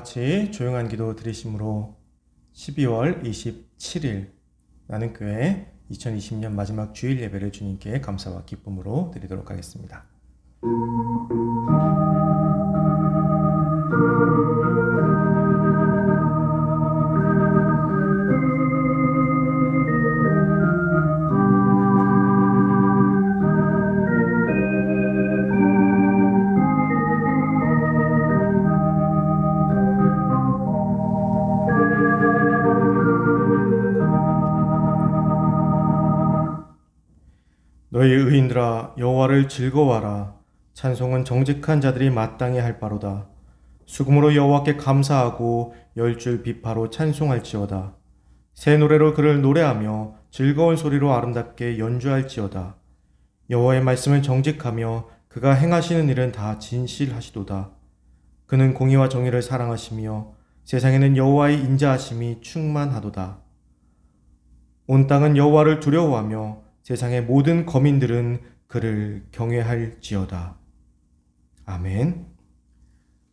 같이 조용한 기도 드리심으로 12월 27일 나는 교회 2020년 마지막 주일 예배를 주님께 감사와 기쁨으로 드리도록 하겠습니다. 너희 의인들아 여호와를 즐거워하라. 찬송은 정직한 자들이 마땅히 할 바로다. 수금으로 여호와께 감사하고 열줄 비파로 찬송할지어다. 새 노래로 그를 노래하며 즐거운 소리로 아름답게 연주할지어다. 여호와의 말씀은 정직하며 그가 행하시는 일은 다 진실하시도다. 그는 공의와 정의를 사랑하시며 세상에는 여호와의 인자하심이 충만하도다. 온 땅은 여호와를 두려워하며 세상의 모든 거민들은 그를 경외할지어다. 아멘.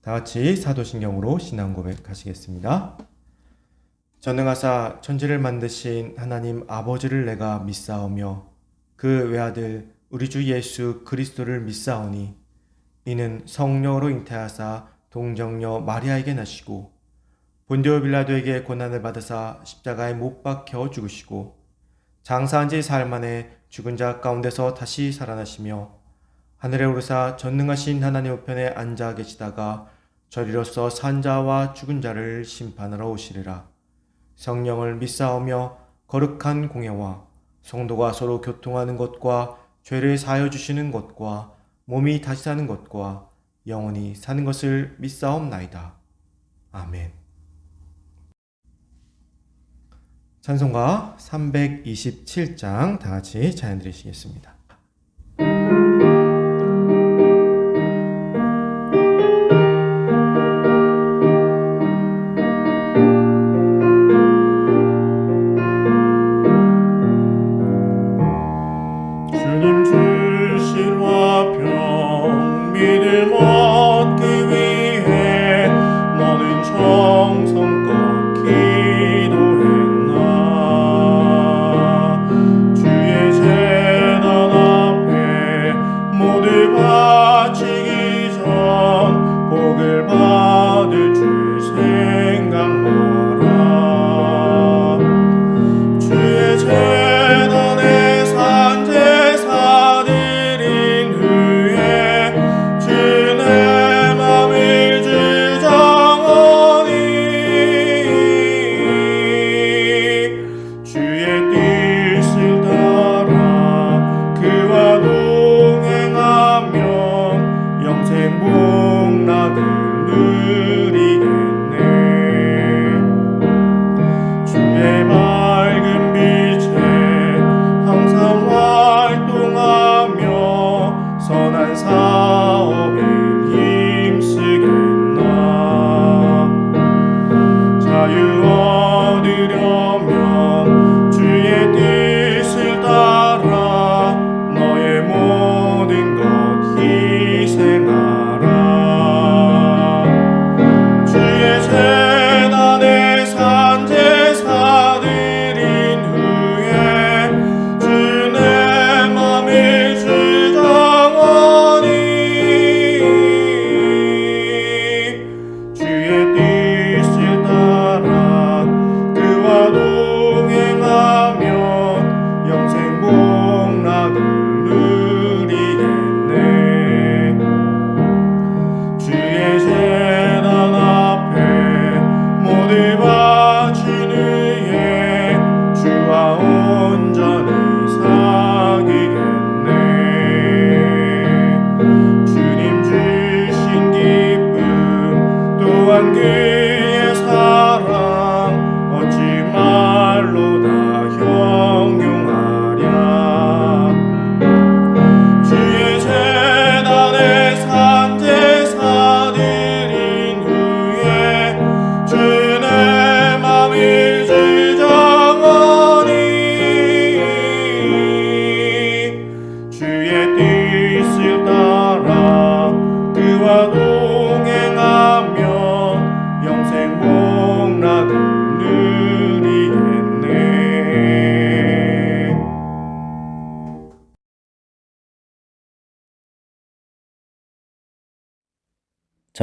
다같이 사도신경으로 신앙 고백하시겠습니다. 전능하사 천지를 만드신 하나님 아버지를 내가 믿사오며 그 외아들 우리 주 예수 그리스도를 믿사오니 이는 성령으로 잉태하사 동정녀 마리아에게 나시고 본디오 빌라도에게 고난을 받으사 십자가에 못 박혀 죽으시고 장사한 지 사흘 만에 죽은 자 가운데서 다시 살아나시며 하늘에 오르사 전능하신 하나님 우편에 앉아 계시다가 저리로서 산 자와 죽은 자를 심판하러 오시리라. 성령을 믿사오며 거룩한 공예와 성도가 서로 교통하는 것과 죄를 사하여 주시는 것과 몸이 다시 사는 것과 영원히 사는 것을 믿사옵나이다. 아멘. 찬송가 327장 다같이 찬양 드리시겠습니다. 주님 주신 화평 믿음 얻기 위해 너는 정성껏 기도했나. 주의 재단 앞에 모두 바치기 전 복을 받을 줄 생각 마라. 주의 재단에 산제사 드린 후에 주의 맘을 주장하니 주의 뜻을 따라 그와 동행하면 영생 복락을 누리겠네. 주의 밝은 빛에 항상 활동하며 선한 사업에 힘쓰겠나. 자유 얻으려면 주의 뜻을 따라 너의 모든 것 희생하라. 주의 재단에 산제사 드린 후에 주의 맘을 주장하니 주의 뜻을 따라 그와 동행하면 영생 복락을 누리겠네. 주의 재단 앞에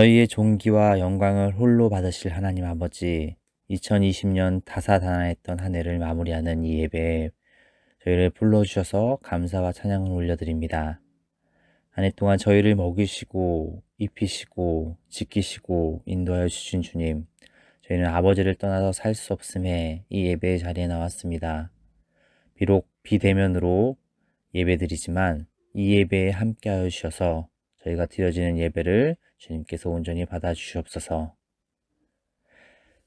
저희의 존귀와 영광을 홀로 받으실 하나님 아버지, 2020년 다사다난했던 한 해를 마무리하는 이 예배에 저희를 불러주셔서 감사와 찬양을 올려드립니다. 한 해 동안 저희를 먹이시고 입히시고 지키시고 인도하여 주신 주님, 저희는 아버지를 떠나서 살 수 없음에 이 예배의 자리에 나왔습니다. 비록 비대면으로 예배드리지만 이 예배에 함께하여 주셔서 저희가 드려지는 예배를 주님께서 온전히 받아주시옵소서.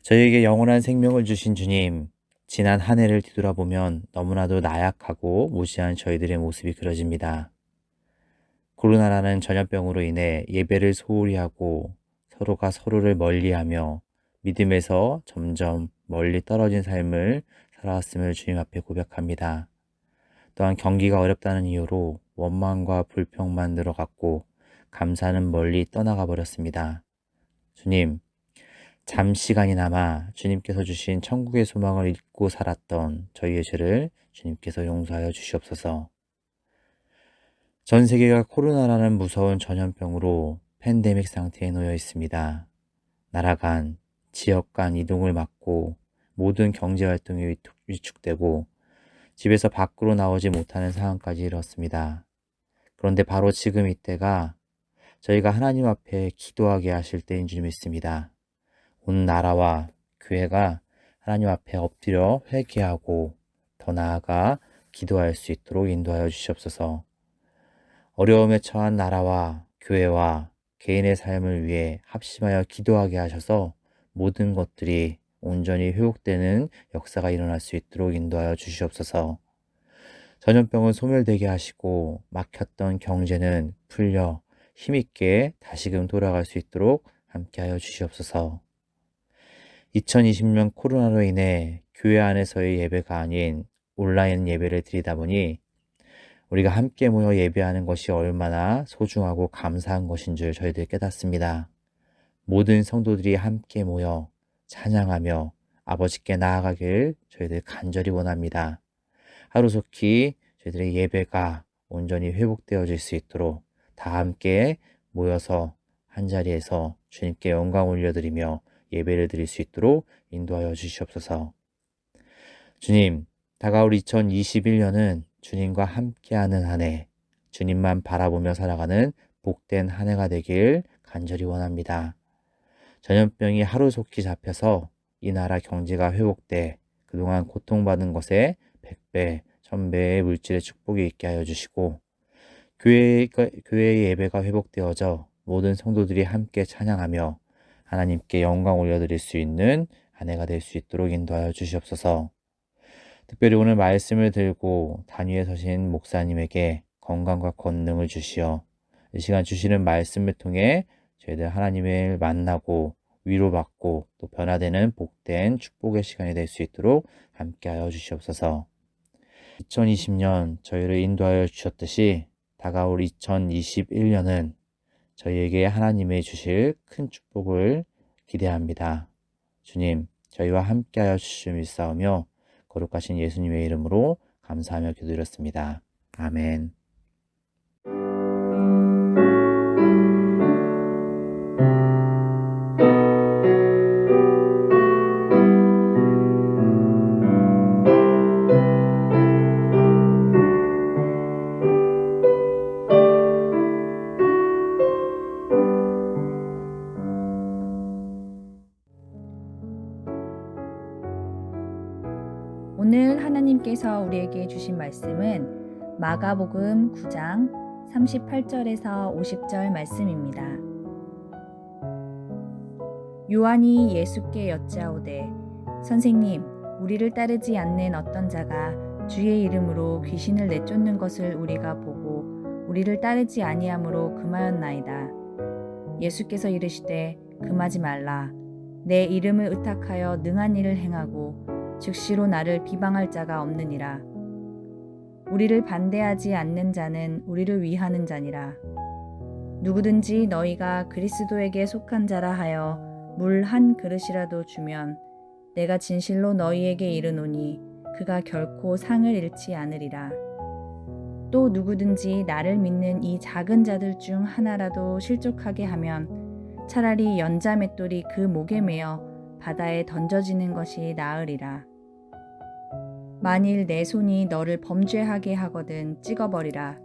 저희에게 영원한 생명을 주신 주님, 지난 한 해를 뒤돌아보면 너무나도 나약하고 무지한 저희들의 모습이 그려집니다. 코로나라는 전염병으로 인해 예배를 소홀히 하고 서로가 서로를 멀리하며 믿음에서 점점 멀리 떨어진 삶을 살아왔음을 주님 앞에 고백합니다. 또한 경기가 어렵다는 이유로 원망과 불평만 늘어갔고 감사는 멀리 떠나가 버렸습니다. 주님, 잠시간이나마 주님께서 주신 천국의 소망을 잊고 살았던 저희의 죄를 주님께서 용서하여 주시옵소서. 전 세계가 코로나라는 무서운 전염병으로 팬데믹 상태에 놓여 있습니다. 나라 간, 지역 간 이동을 막고 모든 경제 활동이 위축되고 집에서 밖으로 나오지 못하는 상황까지 이르렀습니다. 그런데 바로 지금 이때가 저희가 하나님 앞에 기도하게 하실 때인 줄 믿습니다. 온 나라와 교회가 하나님 앞에 엎드려 회개하고 더 나아가 기도할 수 있도록 인도하여 주시옵소서. 어려움에 처한 나라와 교회와 개인의 삶을 위해 합심하여 기도하게 하셔서 모든 것들이 온전히 회복되는 역사가 일어날 수 있도록 인도하여 주시옵소서. 전염병은 소멸되게 하시고 막혔던 경제는 풀려 힘있게 다시금 돌아갈 수 있도록 함께하여 주시옵소서. 2020년 코로나로 인해 교회 안에서의 예배가 아닌 온라인 예배를 드리다 보니 우리가 함께 모여 예배하는 것이 얼마나 소중하고 감사한 것인 줄 저희들 깨닫습니다. 모든 성도들이 함께 모여 찬양하며 아버지께 나아가길 저희들 간절히 원합니다. 하루속히 저희들의 예배가 온전히 회복되어질 수 있도록 다 함께 모여서 한자리에서 주님께 영광 올려드리며 예배를 드릴 수 있도록 인도하여 주시옵소서. 주님, 다가올 2021년은 주님과 함께하는 한 해, 주님만 바라보며 살아가는 복된 한 해가 되길 간절히 원합니다. 전염병이 하루속히 잡혀서 이 나라 경제가 회복돼 그동안 고통받은 것에 100배, 1000배의 물질의 축복이 있게 하여 주시고 교회의 예배가 회복되어져 모든 성도들이 함께 찬양하며 하나님께 영광 올려드릴 수 있는 한 해가 될 수 있도록 인도하여 주시옵소서. 특별히 오늘 말씀을 들고 단위에 서신 목사님에게 건강과 권능을 주시어 이 시간 주시는 말씀을 통해 저희들 하나님을 만나고 위로받고 또 변화되는 복된 축복의 시간이 될 수 있도록 함께하여 주시옵소서. 2020년 저희를 인도하여 주셨듯이 다가올 2021년은 저희에게 하나님의 주실 큰 축복을 기대합니다. 주님, 저희와 함께하여 주시며 믿사오며 거룩하신 예수님의 이름으로 감사하며 기도드렸습니다. 아멘. 오늘 하나님께서 우리에게 주신 말씀은 마가복음 9장 38절에서 50절 말씀입니다. 요한이 예수께 여짜오되 선생님, 우리를 따르지 않는 어떤 자가 주의 이름으로 귀신을 내쫓는 것을 우리가 보고 우리를 따르지 아니하므로 금하였나이다. 예수께서 이르시되 금하지 말라. 내 이름을 의탁하여 능한 일을 행하고 즉시로 나를 비방할 자가 없느니라. 우리를 반대하지 않는 자는 우리를 위하는 자니라. 누구든지 너희가 그리스도에게 속한 자라 하여 물 한 그릇이라도 주면 내가 진실로 너희에게 이르노니 그가 결코 상을 잃지 않으리라. 또 누구든지 나를 믿는 이 작은 자들 중 하나라도 실족하게 하면 차라리 연자 맷돌이 그 목에 매어 바다에 던져지는 것이 나으리라. 만일 내 손이 너를 범죄하게 하거든 찍어버리라.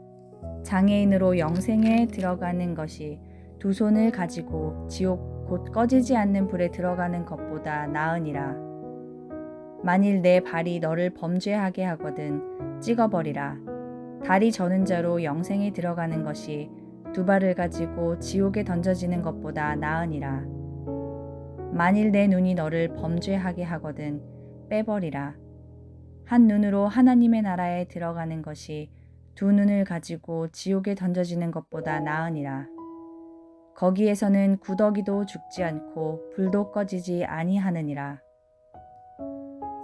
장애인으로 영생에 들어가는 것이 두 손을 가지고 지옥 곧 꺼지지 않는 불에 들어가는 것보다 나으니라. 만일 내 발이 너를 범죄하게 하거든 찍어버리라. 다리 저는 자로 영생에 들어가는 것이 두 발을 가지고 지옥에 던져지는 것보다 나으니라. 만일 내 눈이 너를 범죄하게 하거든 빼버리라. 한 눈으로 하나님의 나라에 들어가는 것이 두 눈을 가지고 지옥에 던져지는 것보다 나으니라. 거기에서는 구더기도 죽지 않고 불도 꺼지지 아니하느니라.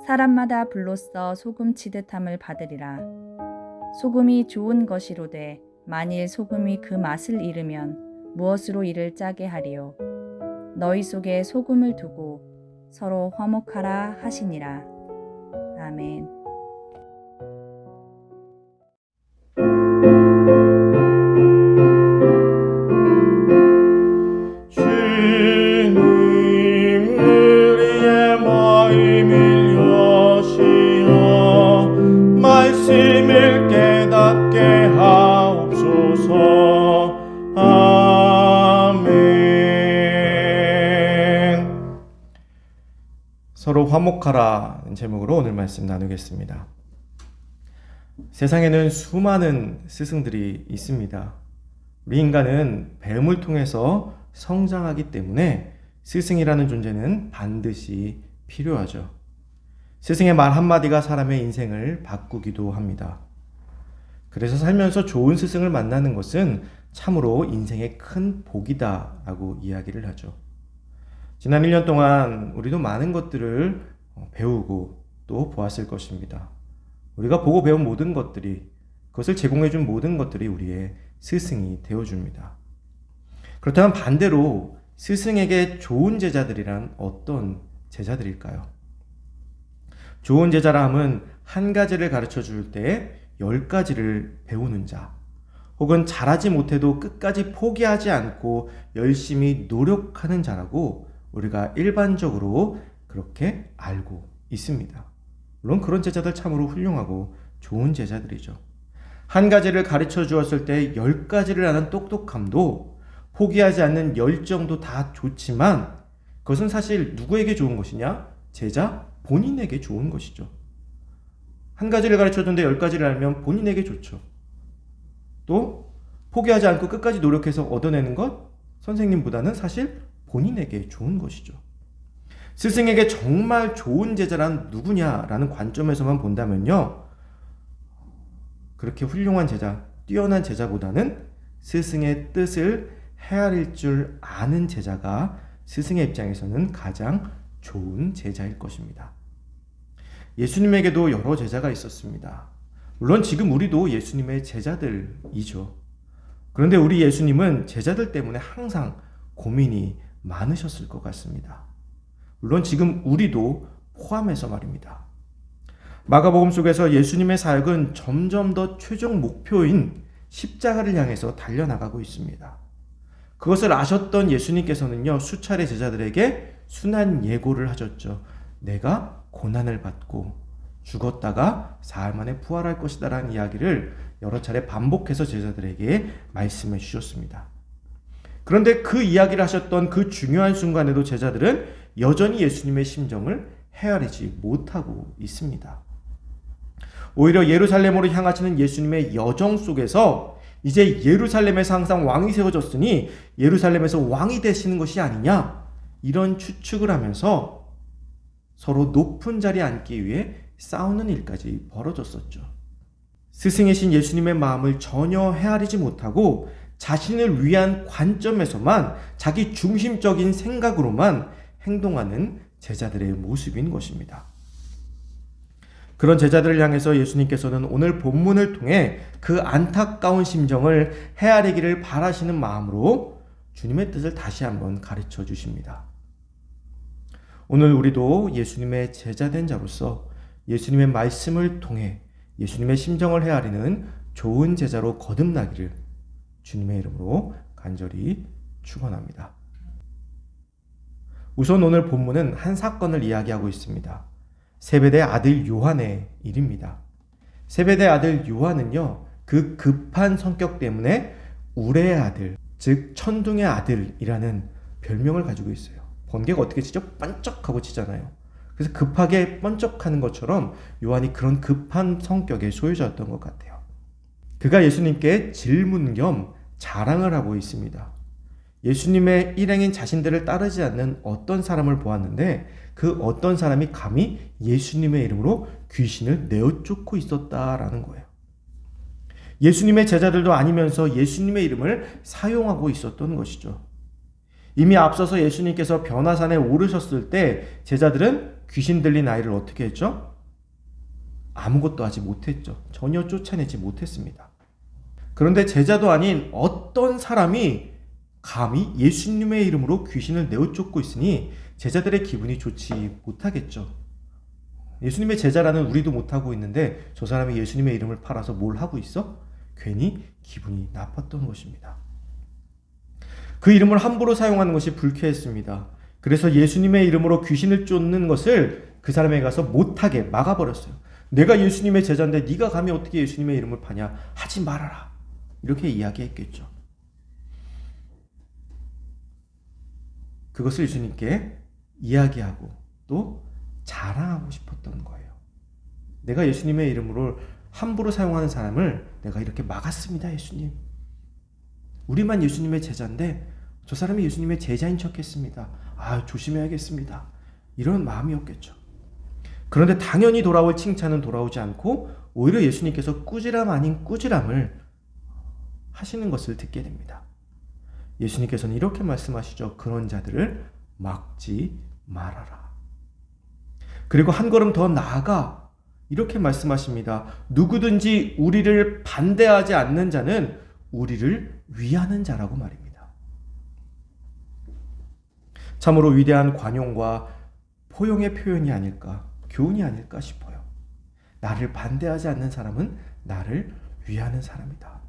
사람마다 불로써 소금 치듯함을 받으리라. 소금이 좋은 것이로되 만일 소금이 그 맛을 잃으면 무엇으로 이를 짜게 하리요. 너희 속에 소금을 두고 서로 화목하라 하시니라. 아멘. 주님 우리의 마음을 여시어 말씀을 깨닫게 하옵소서. 아멘. 서로 화목하라는 제목으로 오늘 말씀 나누겠습니다. 세상에는 수많은 스승들이 있습니다. 우리 인간은 배움을 통해서 성장하기 때문에 스승이라는 존재는 반드시 필요하죠. 스승의 말 한마디가 사람의 인생을 바꾸기도 합니다. 그래서 살면서 좋은 스승을 만나는 것은 참으로 인생의 큰 복이다라고 이야기를 하죠. 지난 1년 동안 우리도 많은 것들을 배우고 또 보았을 것입니다. 우리가 보고 배운 모든 것들이, 그것을 제공해준 모든 것들이 우리의 스승이 되어줍니다. 그렇다면 반대로 스승에게 좋은 제자들이란 어떤 제자들일까요? 좋은 제자라 함은 한 가지를 가르쳐 줄 때 10가지를 배우는 자, 혹은 잘하지 못해도 끝까지 포기하지 않고 열심히 노력하는 자라고 우리가 일반적으로 그렇게 알고 있습니다. 물론 그런 제자들 참으로 훌륭하고 좋은 제자들이죠. 한 가지를 가르쳐 주었을 때 10가지를 아는 똑똑함도, 포기하지 않는 열정도 다 좋지만 그것은 사실 누구에게 좋은 것이냐? 제자 본인에게 좋은 것이죠. 한 가지를 가르쳐 줬는데 10가지를 알면 본인에게 좋죠. 또 포기하지 않고 끝까지 노력해서 얻어내는 것, 선생님보다는 사실 본인에게 좋은 것이죠. 스승에게 정말 좋은 제자란 누구냐라는 관점에서만 본다면요, 그렇게 훌륭한 제자, 뛰어난 제자보다는 스승의 뜻을 헤아릴 줄 아는 제자가 스승의 입장에서는 가장 좋은 제자일 것입니다. 예수님에게도 여러 제자가 있었습니다. 물론 지금 우리도 예수님의 제자들이죠. 그런데 우리 예수님은 제자들 때문에 항상 고민이 많으셨을 것 같습니다. 물론 지금 우리도 포함해서 말입니다. 마가복음 속에서 예수님의 사역은 점점 더 최종 목표인 십자가를 향해서 달려나가고 있습니다. 그것을 아셨던 예수님께서는요, 수차례 제자들에게 순한 예고를 하셨죠. 내가 고난을 받고 죽었다가 사흘 만에 부활할 것이다 라는 이야기를 여러 차례 반복해서 제자들에게 말씀해 주셨습니다. 그런데 그 이야기를 하셨던 그 중요한 순간에도 제자들은 여전히 예수님의 심정을 헤아리지 못하고 있습니다. 오히려 예루살렘으로 향하시는 예수님의 여정 속에서 이제 예루살렘에서 항상 왕이 세워졌으니 예루살렘에서 왕이 되시는 것이 아니냐, 이런 추측을 하면서 서로 높은 자리에 앉기 위해 싸우는 일까지 벌어졌었죠. 스승이신 예수님의 마음을 전혀 헤아리지 못하고 자신을 위한 관점에서만, 자기 중심적인 생각으로만 행동하는 제자들의 모습인 것입니다. 그런 제자들을 향해서 예수님께서는 오늘 본문을 통해 그 안타까운 심정을 헤아리기를 바라시는 마음으로 주님의 뜻을 다시 한번 가르쳐 주십니다. 오늘 우리도 예수님의 제자된 자로서 예수님의 말씀을 통해 예수님의 심정을 헤아리는 좋은 제자로 거듭나기를 주님의 이름으로 간절히 축원합니다. 우선 오늘 본문은 한 사건을 이야기하고 있습니다. 세베대 아들 요한의 일입니다. 세베대 아들 요한은요, 그 급한 성격 때문에 우레의 아들, 즉 천둥의 아들이라는 별명을 가지고 있어요. 번개가 어떻게 치죠? 번쩍하고 치잖아요. 그래서 급하게 번쩍하는 것처럼 요한이 그런 급한 성격의 소유자였던 것 같아요. 그가 예수님께 질문 겸 자랑을 하고 있습니다. 예수님의 일행인 자신들을 따르지 않는 어떤 사람을 보았는데 그 어떤 사람이 감히 예수님의 이름으로 귀신을 내어쫓고 있었다라는 거예요. 예수님의 제자들도 아니면서 예수님의 이름을 사용하고 있었던 것이죠. 이미 앞서서 예수님께서 변화산에 오르셨을 때 제자들은 귀신 들린 아이를 어떻게 했죠? 아무것도 하지 못했죠. 전혀 쫓아내지 못했습니다. 그런데 제자도 아닌 어떤 사람이 감히 예수님의 이름으로 귀신을 내어쫓고 있으니 제자들의 기분이 좋지 못하겠죠. 예수님의 제자라는 우리도 못하고 있는데 저 사람이 예수님의 이름을 팔아서 뭘 하고 있어? 괜히 기분이 나빴던 것입니다. 그 이름을 함부로 사용하는 것이 불쾌했습니다. 그래서 예수님의 이름으로 귀신을 쫓는 것을 그 사람에게 가서 못하게 막아버렸어요. 내가 예수님의 제자인데 네가 감히 어떻게 예수님의 이름을 파냐? 하지 말아라. 이렇게 이야기했겠죠. 그것을 예수님께 이야기하고 또 자랑하고 싶었던 거예요. 내가 예수님의 이름으로 함부로 사용하는 사람을 내가 이렇게 막았습니다, 예수님. 우리만 예수님의 제자인데 저 사람이 예수님의 제자인 척했습니다. 조심해야겠습니다. 이런 마음이었겠죠. 그런데 당연히 돌아올 칭찬은 돌아오지 않고 오히려 예수님께서 꾸지람 아닌 꾸지람을 하시는 것을 듣게 됩니다. 예수님께서는 이렇게 말씀하시죠. 그런 자들을 막지 말아라. 그리고 한 걸음 더 나아가 이렇게 말씀하십니다. 누구든지 우리를 반대하지 않는 자는 우리를 위하는 자라고 말입니다. 참으로 위대한 관용과 포용의 표현이 아닐까, 교훈이 아닐까 싶어요. 나를 반대하지 않는 사람은 나를 위하는 사람이다.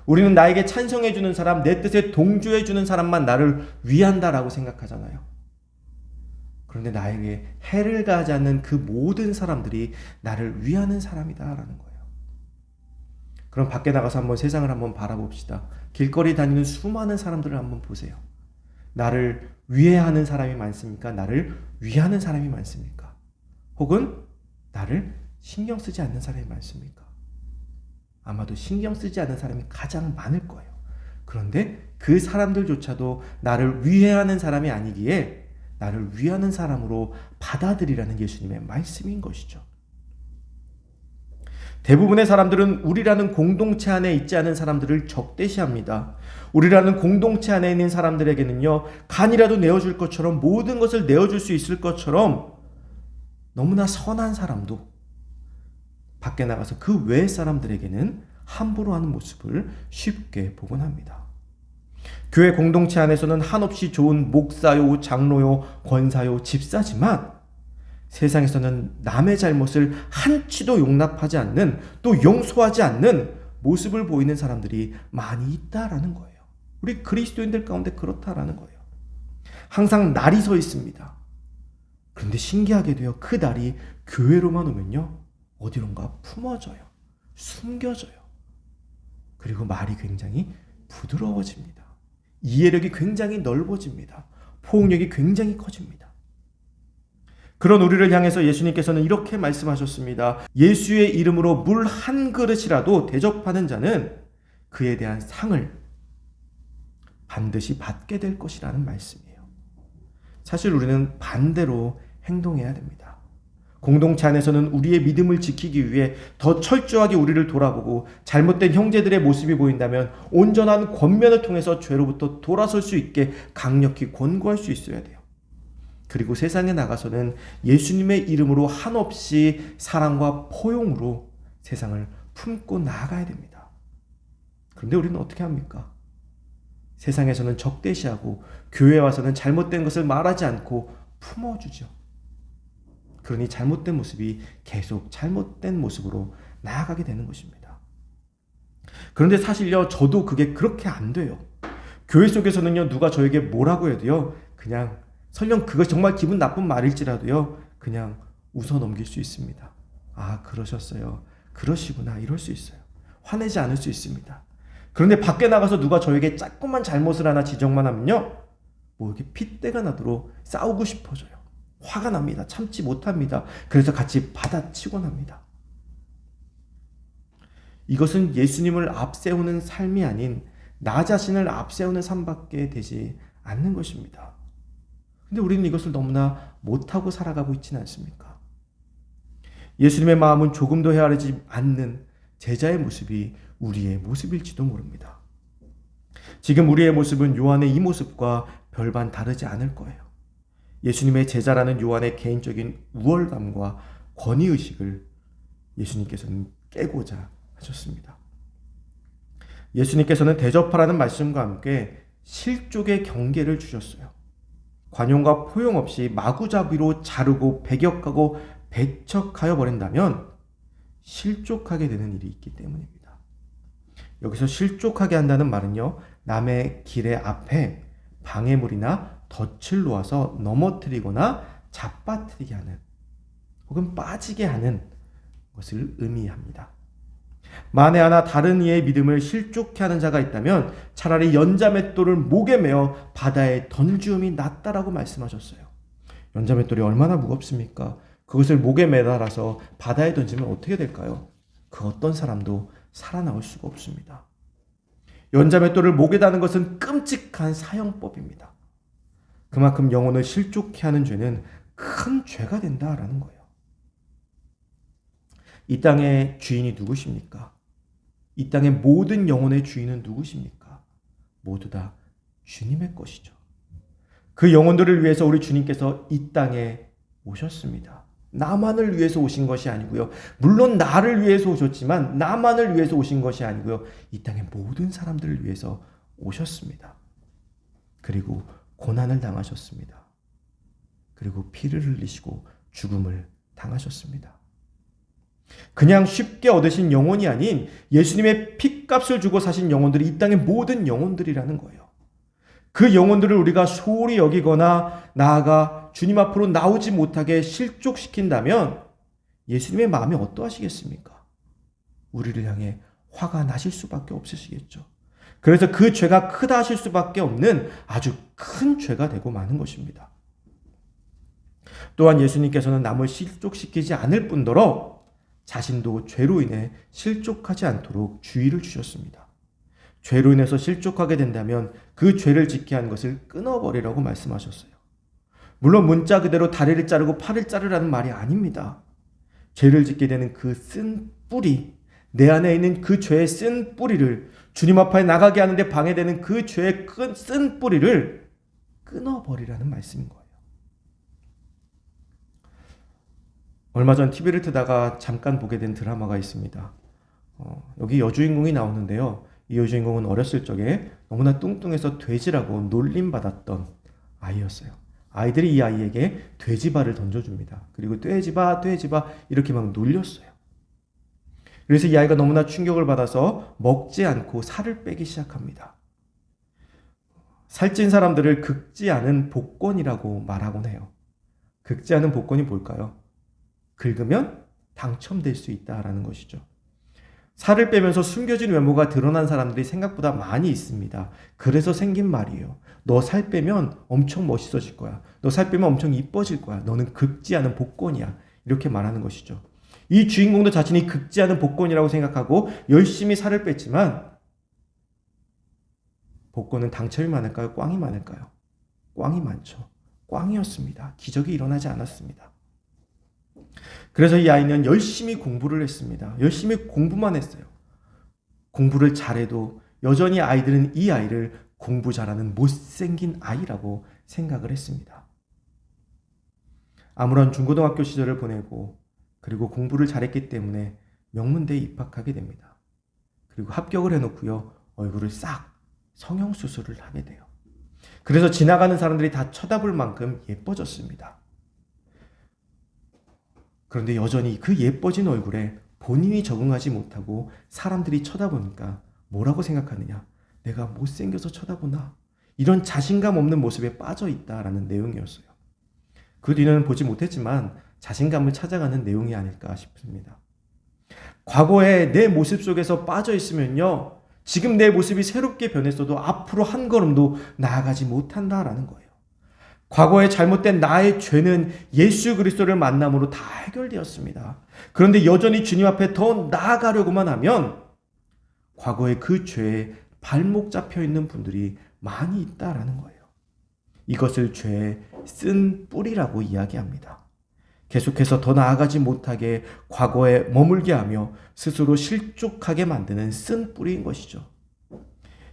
우리는 나에게 찬성해주는 사람, 내 뜻에 동조해주는 사람만 나를 위한다라고 생각하잖아요. 그런데 나에게 해를 가하지 않는 그 모든 사람들이 나를 위하는 사람이다라는 거예요. 그럼 밖에 나가서 한번 세상을 한번 바라봅시다. 길거리 다니는 수많은 사람들을 한번 보세요. 나를 위해하는 사람이 많습니까? 나를 위하는 사람이 많습니까? 혹은 나를 신경 쓰지 않는 사람이 많습니까? 아마도 신경 쓰지 않는 사람이 가장 많을 거예요. 그런데 그 사람들조차도 나를 위해하는 사람이 아니기에 나를 위하는 사람으로 받아들이라는 예수님의 말씀인 것이죠. 대부분의 사람들은 우리라는 공동체 안에 있지 않은 사람들을 적대시합니다. 우리라는 공동체 안에 있는 사람들에게는요, 간이라도 내어줄 것처럼, 모든 것을 내어줄 수 있을 것처럼 너무나 선한 사람도 밖에 나가서 그 외의 사람들에게는 함부로 하는 모습을 쉽게 보곤 합니다. 교회 공동체 안에서는 한없이 좋은 목사요, 장로요, 권사요, 집사지만 세상에서는 남의 잘못을 한치도 용납하지 않는, 또 용서하지 않는 모습을 보이는 사람들이 많이 있다라는 거예요. 우리 그리스도인들 가운데 그렇다라는 거예요. 항상 날이 서 있습니다. 그런데 신기하게도요, 그 날이 교회로만 오면요, 어디론가 품어져요. 숨겨져요. 그리고 말이 굉장히 부드러워집니다. 이해력이 굉장히 넓어집니다. 포용력이 굉장히 커집니다. 그런 우리를 향해서 예수님께서는 이렇게 말씀하셨습니다. 예수의 이름으로 물 한 그릇이라도 대접하는 자는 그에 대한 상을 반드시 받게 될 것이라는 말씀이에요. 사실 우리는 반대로 행동해야 됩니다. 공동체 안에서는 우리의 믿음을 지키기 위해 더 철저하게 우리를 돌아보고 잘못된 형제들의 모습이 보인다면 온전한 권면을 통해서 죄로부터 돌아설 수 있게 강력히 권고할 수 있어야 돼요. 그리고 세상에 나가서는 예수님의 이름으로 한없이 사랑과 포용으로 세상을 품고 나아가야 됩니다. 그런데 우리는 어떻게 합니까? 세상에서는 적대시하고 교회에 와서는 잘못된 것을 말하지 않고 품어주죠. 그러니 잘못된 모습이 계속 잘못된 모습으로 나아가게 되는 것입니다. 그런데 사실요, 저도 그게 그렇게 안 돼요. 교회 속에서는요, 누가 저에게 뭐라고 해도요, 그냥 설령 그것이 정말 기분 나쁜 말일지라도요, 그냥 웃어 넘길 수 있습니다. 아, 그러셨어요. 그러시구나. 이럴 수 있어요. 화내지 않을 수 있습니다. 그런데 밖에 나가서 누가 저에게 조금만 잘못을 하나 지적만 하면요, 뭐 이렇게 핏대가 나도록 싸우고 싶어져요. 화가 납니다. 참지 못합니다. 그래서 같이 받아치곤 합니다. 이것은 예수님을 앞세우는 삶이 아닌 나 자신을 앞세우는 삶밖에 되지 않는 것입니다. 근데 우리는 이것을 너무나 못하고 살아가고 있지는 않습니까? 예수님의 마음은 조금도 헤아리지 않는 제자의 모습이 우리의 모습일지도 모릅니다. 지금 우리의 모습은 요한의 이 모습과 별반 다르지 않을 거예요. 예수님의 제자라는 요한의 개인적인 우월감과 권위의식을 예수님께서는 깨고자 하셨습니다. 예수님께서는 대접하라는 말씀과 함께 실족의 경계를 주셨어요. 관용과 포용 없이 마구잡이로 자르고 배격하고 배척하여 버린다면 실족하게 되는 일이 있기 때문입니다. 여기서 실족하게 한다는 말은요, 남의 길의 앞에 방해물이나 덫을 놓아서 넘어뜨리거나 잡아뜨리게 하는 혹은 빠지게 하는 것을 의미합니다. 만에 하나 다른 이의 믿음을 실족케 하는 자가 있다면 차라리 연자맷돌을 목에 메어 바다에 던지음이 낫다라고 말씀하셨어요. 연자맷돌이 얼마나 무겁습니까? 그것을 목에 매달아서 바다에 던지면 어떻게 될까요? 그 어떤 사람도 살아나올 수가 없습니다. 연자맷돌을 목에 다는 것은 끔찍한 사형법입니다. 그만큼 영혼을 실족케 하는 죄는 큰 죄가 된다라는 거예요. 이 땅의 주인이 누구십니까? 이 땅의 모든 영혼의 주인은 누구십니까? 모두 다 주님의 것이죠. 그 영혼들을 위해서 우리 주님께서 이 땅에 오셨습니다. 나만을 위해서 오신 것이 아니고요. 물론 나를 위해서 오셨지만 나만을 위해서 오신 것이 아니고요. 이 땅의 모든 사람들을 위해서 오셨습니다. 그리고 고난을 당하셨습니다. 그리고 피를 흘리시고 죽음을 당하셨습니다. 그냥 쉽게 얻으신 영혼이 아닌 예수님의 핏값을 주고 사신 영혼들이 이 땅의 모든 영혼들이라는 거예요. 그 영혼들을 우리가 소홀히 여기거나 나아가 주님 앞으로 나오지 못하게 실족시킨다면 예수님의 마음이 어떠하시겠습니까? 우리를 향해 화가 나실 수밖에 없으시겠죠. 그래서 그 죄가 크다 하실 수밖에 없는 아주 큰 죄가 되고 마는 것입니다. 또한 예수님께서는 남을 실족시키지 않을 뿐더러 자신도 죄로 인해 실족하지 않도록 주의를 주셨습니다. 죄로 인해서 실족하게 된다면 그 죄를 짓게 한 것을 끊어버리라고 말씀하셨어요. 물론 문자 그대로 다리를 자르고 팔을 자르라는 말이 아닙니다. 죄를 짓게 되는 그 쓴 뿌리, 내 안에 있는 그 죄의 쓴 뿌리를 주님 앞에 나가게 하는데 방해되는 그 죄의 쓴 뿌리를 끊어버리라는 말씀인 거예요. 얼마 전 TV를 트다가 잠깐 보게 된 드라마가 있습니다. 여기 여주인공이 나오는데요. 이 여주인공은 어렸을 적에 너무나 뚱뚱해서 돼지라고 놀림받았던 아이였어요. 아이들이 이 아이에게 돼지발을 던져줍니다. 그리고 돼지바 이렇게 막 놀렸어요. 그래서 이 아이가 너무나 충격을 받아서 먹지 않고 살을 빼기 시작합니다. 살찐 사람들을 긁지 않은 복권이라고 말하곤 해요. 긁지 않은 복권이 뭘까요? 긁으면 당첨될 수 있다라는 것이죠. 살을 빼면서 숨겨진 외모가 드러난 사람들이 생각보다 많이 있습니다. 그래서 생긴 말이에요. 너 살 빼면 엄청 멋있어질 거야. 너 살 빼면 엄청 이뻐질 거야. 너는 긁지 않은 복권이야. 이렇게 말하는 것이죠. 이 주인공도 자신이 긁지 않은 복권이라고 생각하고 열심히 살을 뺐지만 복권은 당첨이 많을까요? 꽝이 많을까요? 꽝이 많죠. 꽝이었습니다. 기적이 일어나지 않았습니다. 그래서 이 아이는 열심히 공부를 했습니다. 열심히 공부만 했어요. 공부를 잘해도 여전히 아이들은 이 아이를 공부 잘하는 못생긴 아이라고 생각을 했습니다. 아무런 중고등학교 시절을 보내고 그리고 공부를 잘했기 때문에 명문대에 입학하게 됩니다. 그리고 합격을 해놓고요. 얼굴을 싹 성형수술을 하게 돼요. 그래서 지나가는 사람들이 다 쳐다볼 만큼 예뻐졌습니다. 그런데 여전히 그 예뻐진 얼굴에 본인이 적응하지 못하고 사람들이 쳐다보니까 뭐라고 생각하느냐? 내가 못생겨서 쳐다보나? 이런 자신감 없는 모습에 빠져 있다라는 내용이었어요. 그 뒤는 보지 못했지만 자신감을 찾아가는 내용이 아닐까 싶습니다. 과거에 내 모습 속에서 빠져 있으면요, 지금 내 모습이 새롭게 변했어도 앞으로 한 걸음도 나아가지 못한다라는 거예요. 과거에 잘못된 나의 죄는 예수 그리스도를 만남으로 다 해결되었습니다. 그런데 여전히 주님 앞에 더 나아가려고만 하면 과거의 그 죄에 발목 잡혀 있는 분들이 많이 있다라는 거예요. 이것을 죄의 쓴 뿌리라고 이야기합니다. 계속해서 더 나아가지 못하게 과거에 머물게 하며 스스로 실족하게 만드는 쓴 뿌리인 것이죠.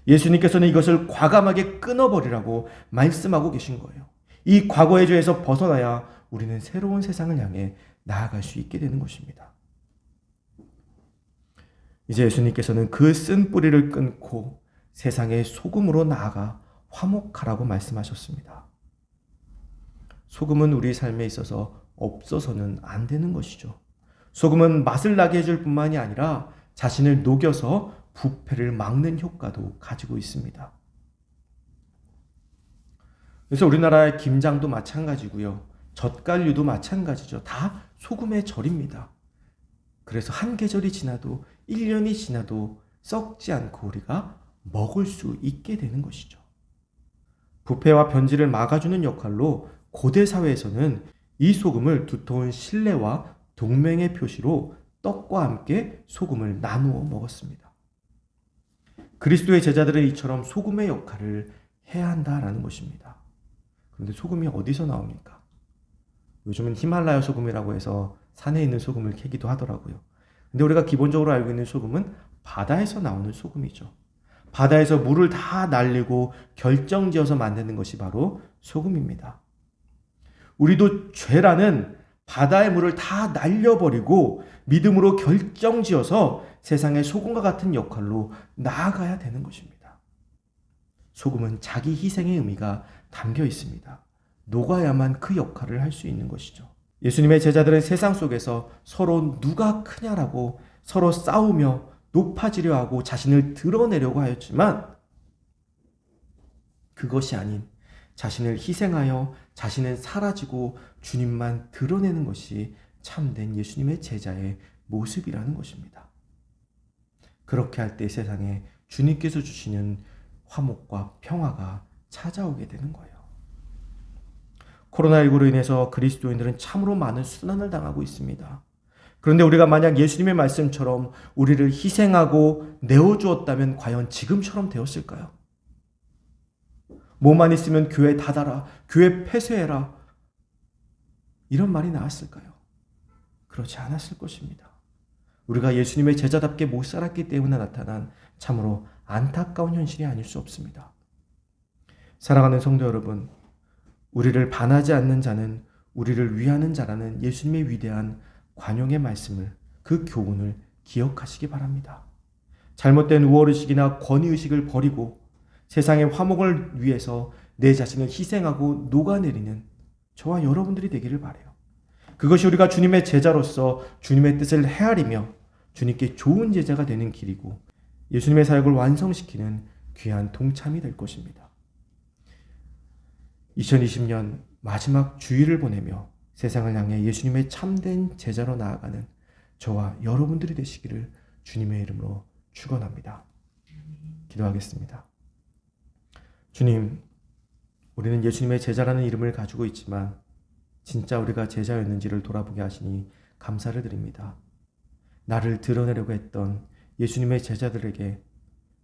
예수님께서는 이것을 과감하게 끊어버리라고 말씀하고 계신 거예요. 이 과거의 죄에서 벗어나야 우리는 새로운 세상을 향해 나아갈 수 있게 되는 것입니다. 이제 예수님께서는 그 쓴 뿌리를 끊고 세상의 소금으로 나아가 화목하라고 말씀하셨습니다. 소금은 우리 삶에 있어서 없어서는 안 되는 것이죠. 소금은 맛을 나게 해줄 뿐만이 아니라 자신을 녹여서 부패를 막는 효과도 가지고 있습니다. 그래서 우리나라의 김장도 마찬가지고요. 젓갈류도 마찬가지죠. 다 소금의 절입니다. 그래서 한 계절이 지나도 1년이 지나도 썩지 않고 우리가 먹을 수 있게 되는 것이죠. 부패와 변질을 막아주는 역할로 고대 사회에서는 이 소금을 두터운 신뢰와 동맹의 표시로 떡과 함께 소금을 나누어 먹었습니다. 그리스도의 제자들은 이처럼 소금의 역할을 해야 한다라는 것입니다. 그런데 소금이 어디서 나옵니까? 요즘은 히말라야 소금이라고 해서 산에 있는 소금을 캐기도 하더라고요. 근데 우리가 기본적으로 알고 있는 소금은 바다에서 나오는 소금이죠. 바다에서 물을 다 날리고 결정지어서 만드는 것이 바로 소금입니다. 우리도 죄라는 바다의 물을 다 날려버리고 믿음으로 결정지어서 세상의 소금과 같은 역할로 나아가야 되는 것입니다. 소금은 자기 희생의 의미가 담겨 있습니다. 녹아야만 그 역할을 할 수 있는 것이죠. 예수님의 제자들은 세상 속에서 서로 누가 크냐라고 서로 싸우며 높아지려 하고 자신을 드러내려고 하였지만 그것이 아닌 자신을 희생하여 자신은 사라지고 주님만 드러내는 것이 참된 예수님의 제자의 모습이라는 것입니다. 그렇게 할 때 세상에 주님께서 주시는 화목과 평화가 찾아오게 되는 거예요. 코로나19로 인해서 그리스도인들은 참으로 많은 수난을 당하고 있습니다. 그런데 우리가 만약 예수님의 말씀처럼 우리를 희생하고 내어주었다면 과연 지금처럼 되었을까요? 뭐만 있으면 교회 닫아라, 교회 폐쇄해라, 이런 말이 나왔을까요? 그렇지 않았을 것입니다. 우리가 예수님의 제자답게 못 살았기 때문에 나타난 참으로 안타까운 현실이 아닐 수 없습니다. 사랑하는 성도 여러분, 우리를 반하지 않는 자는 우리를 위하는 자라는 예수님의 위대한 관용의 말씀을, 그 교훈을 기억하시기 바랍니다. 잘못된 우월의식이나 권위의식을 버리고 세상의 화목을 위해서 내 자신을 희생하고 녹아내리는 저와 여러분들이 되기를 바라요. 그것이 우리가 주님의 제자로서 주님의 뜻을 헤아리며 주님께 좋은 제자가 되는 길이고 예수님의 사역을 완성시키는 귀한 동참이 될 것입니다. 2020년 마지막 주일을 보내며 세상을 향해 예수님의 참된 제자로 나아가는 저와 여러분들이 되시기를 주님의 이름으로 축원합니다. 기도하겠습니다. 주님, 우리는 예수님의 제자라는 이름을 가지고 있지만 진짜 우리가 제자였는지를 돌아보게 하시니 감사를 드립니다. 나를 드러내려고 했던 예수님의 제자들에게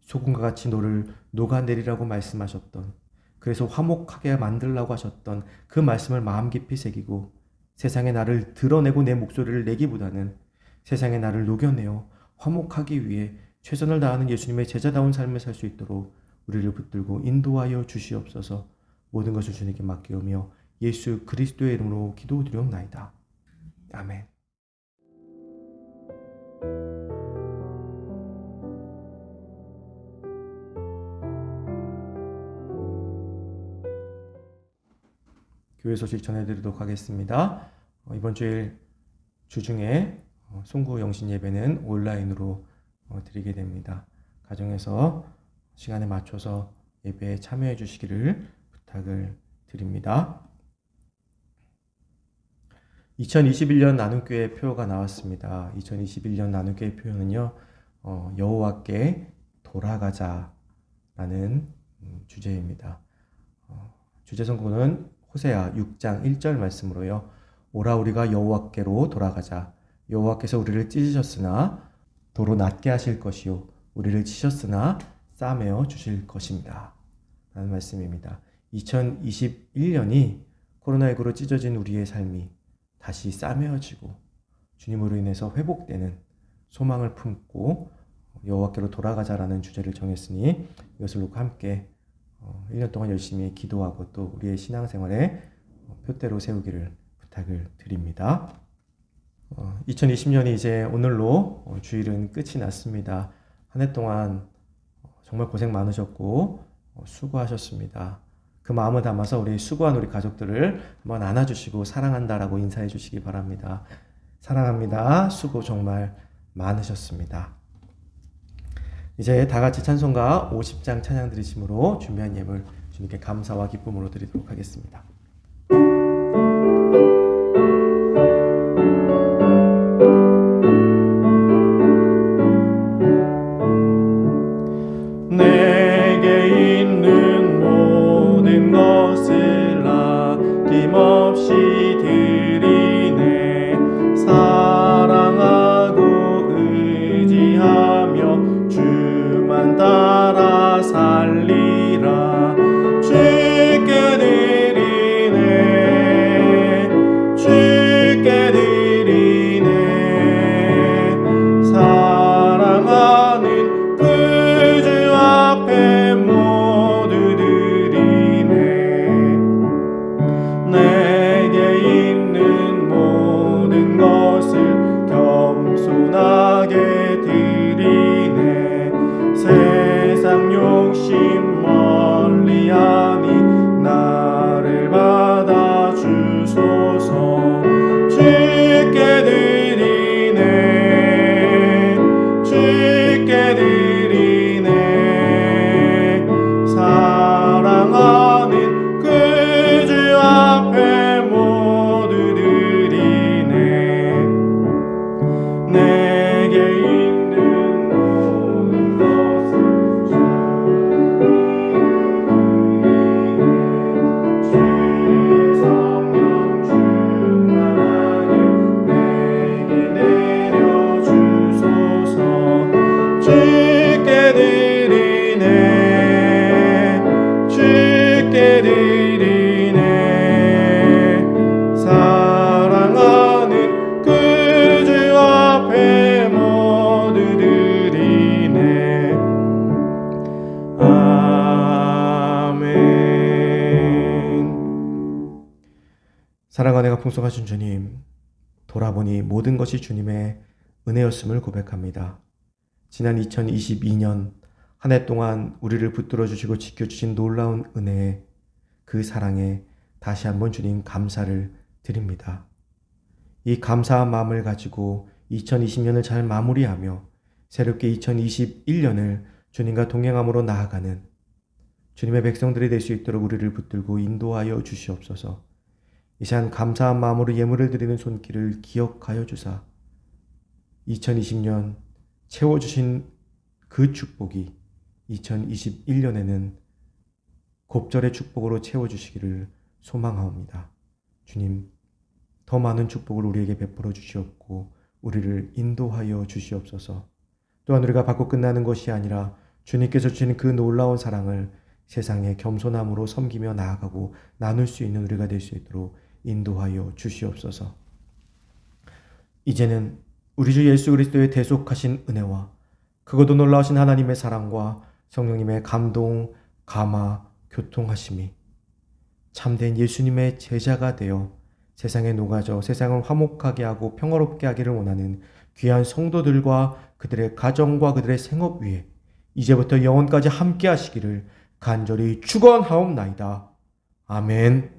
소금과 같이 너를 녹아내리라고 말씀하셨던, 그래서 화목하게 만들라고 하셨던 그 말씀을 마음 깊이 새기고 세상에 나를 드러내고 내 목소리를 내기보다는 세상에 나를 녹여내어 화목하기 위해 최선을 다하는 예수님의 제자다운 삶을 살 수 있도록 우리를 붙들고 인도하여 주시옵소서. 모든 것을 주님께 맡기오며 예수 그리스도의 이름으로 기도드리옵나이다. 아멘. 교회 소식 전해드리도록 하겠습니다. 이번 주일 주중에 송구 영신 예배는 온라인으로 드리게 됩니다. 가정에서 시간에 맞춰서 예배에 참여해 주시기를 부탁을 드립니다. 2021년 나눔교회 표가 나왔습니다. 2021년 나눔교회 표는요, 여호와께 돌아가자라는 주제입니다. 주제 선고는 호세아 6장 1절 말씀으로요. 오라 우리가 여호와께로 돌아가자. 여호와께서 우리를 찢으셨으나 도로 낫게 하실 것이요 우리를 치셨으나 싸매어 주실 것입니다. 라는 말씀입니다. 2021년이 코로나19로 찢어진 우리의 삶이 다시 싸매어지고 주님으로 인해서 회복되는 소망을 품고 여호와께로 돌아가자라는 주제를 정했으니 이것을 놓고 함께 1년 동안 열심히 기도하고 또 우리의 신앙생활에 표대로 세우기를 부탁을 드립니다. 2020년이 이제 오늘로 주일은 끝이 났습니다. 한 해 동안 정말 고생 많으셨고 수고하셨습니다. 그 마음을 담아서 우리 수고한 우리 가족들을 한번 안아주시고 사랑한다라고 인사해 주시기 바랍니다. 사랑합니다. 수고 정말 많으셨습니다. 이제 다 같이 찬송가 50장 찬양 드리심으로 준비한 예물 주님께 감사와 기쁨으로 드리도록 하겠습니다. 내게 있는 모든 것을 아낌없이 드리네. 사랑하고 의지하며 주만 따라 살리라. 주께 드리네. 주께 드리네. 사랑하는 그 주 앞에 모두 드리네. 내게 있는 모든 것을 겸손하게 드리네. 세상 욕심 멀리하니 나를 받아 주소서. 주께 드리네. 주께 드리네. 사랑하는 그 주 앞에 모두 드리네. 내게 있는 모든 것을 주의 성령 충만하게 내게 내려주소서. 주께 드리네. 주께 드리네. 사랑하는 그 주 앞에 모두 드리네. 아멘. 사랑과 은혜가 풍성하신 주님, 돌아보니 모든 것이 주님의 은혜였음을 고백합니다. 지난 2022년 한 해 동안 우리를 붙들어 주시고 지켜주신 놀라운 은혜에 그 사랑에 다시 한번 주님 감사를 드립니다. 이 감사한 마음을 가지고 2020년을 잘 마무리하며 새롭게 2021년을 주님과 동행함으로 나아가는 주님의 백성들이 될 수 있도록 우리를 붙들고 인도하여 주시옵소서. 이 시간 감사한 마음으로 예물을 드리는 손길을 기억하여 주사 2020년 채워주신 그 축복이 2021년에는 곱절의 축복으로 채워주시기를 소망하옵니다. 주님, 더 많은 축복을 우리에게 베풀어 주시옵고 우리를 인도하여 주시옵소서. 또한 우리가 받고 끝나는 것이 아니라 주님께서 주시는 그 놀라운 사랑을 세상에 겸손함으로 섬기며 나아가고 나눌 수 있는 우리가 될 수 있도록 인도하여 주시옵소서. 이제는 우리 주 예수 그리스도의 대속하신 은혜와 그것도 놀라우신 하나님의 사랑과 성령님의 감동, 감화, 교통하심이 참된 예수님의 제자가 되어 세상에 녹아져 세상을 화목하게 하고 평화롭게 하기를 원하는 귀한 성도들과 그들의 가정과 그들의 생업 위에 이제부터 영원까지 함께 하시기를 간절히 축원하옵나이다. 아멘.